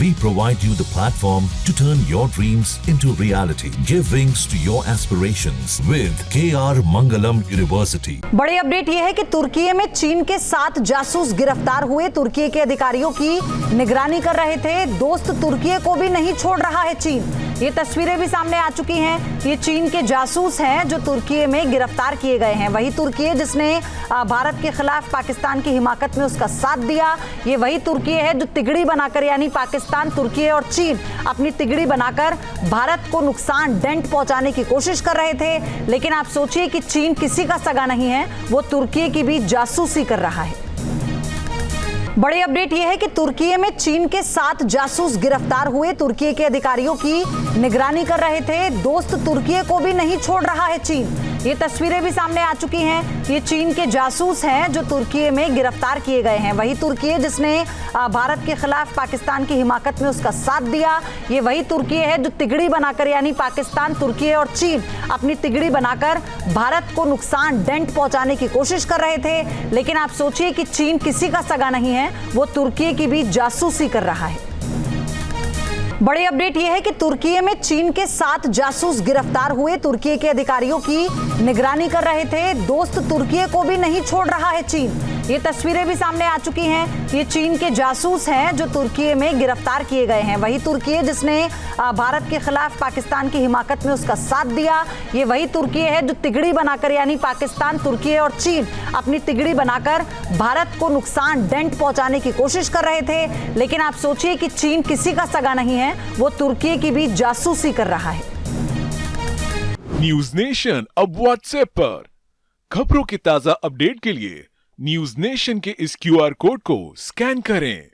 We provide you the platform to turn your dreams into reality. Give wings to your aspirations with KR Mangalam University. बड़ी update ये है कि तुर्की में चीन के 7 जासूस गिरफ्तार हुए। तुर्की के अधिकारियों की निगरानी कर रहे थे। दोस्त तुर्की को भी नहीं छोड़ रहा है चीन। ये तस्वीरें भी सामने आ चुकी हैं। ये चीन के जासूस हैं जो तुर्की में गिरफ्तार किए गए हैं। वही तुर्की है जिसने भारत के खिलाफ पाकिस्तान की हिमाकत में उसका साथ दिया। ये वही तुर्की है जो तिगड़ी बनाकर, यानी पाकिस्तान, तुर्की और चीन अपनी तिगड़ी बनाकर भारत को नुकसान, डेंट पहुंचाने की कोशिश कर रहे थे। लेकिन आप सोचिए कि चीन किसी का सगा नहीं है, वो तुर्की की भी जासूसी कर रहा है। बड़ी अपडेट यह है कि तुर्की में चीन के 7 जासूस गिरफ्तार हुए। तुर्की के अधिकारियों की निगरानी कर रहे थे। दोस्त तुर्की को भी नहीं छोड़ रहा है चीन। ये तस्वीरें भी सामने आ चुकी हैं। ये चीन के जासूस हैं जो तुर्की में गिरफ्तार किए गए हैं। वही तुर्की है जिसने भारत के खिलाफ पाकिस्तान की हिमाकत में उसका साथ दिया। ये वही तुर्की है जो तिगड़ी बनाकर, यानी पाकिस्तान, तुर्की और चीन अपनी तिगड़ी बनाकर भारत को नुकसान, डेंट पहुंचाने की कोशिश कर रहे थे। लेकिन आप सोचिए कि चीन किसी का सगा नहीं है, वो तुर्की की भी जासूसी कर रहा है। बड़ी अपडेट यह है कि तुर्की में चीन के 7 जासूस गिरफ्तार हुए। तुर्की के अधिकारियों की निगरानी कर रहे थे। दोस्त तुर्की को भी नहीं छोड़ रहा है चीन। ये तस्वीरें भी सामने आ चुकी हैं। ये चीन के जासूस हैं जो तुर्की में गिरफ्तार किए गए हैं। वही तुर्की है जिसने भारत के खिलाफ पाकिस्तान की हिमाकत में उसका साथ दिया। ये वही तुर्की है जो तिगड़ी बनाकर, यानी पाकिस्तान, तुर्की और चीन अपनी तिगड़ी बनाकर भारत को नुकसान, डेंट पहुंचाने की कोशिश कर रहे थे। लेकिन आप सोचिए कि चीन किसी का सगा नहीं है, वो तुर्की की भी जासूसी कर रहा है। न्यूज नेशन अब व्हाट्सएप पर खबरों की ताजा अपडेट के लिए न्यूज नेशन के इस QR कोड को स्कैन करें।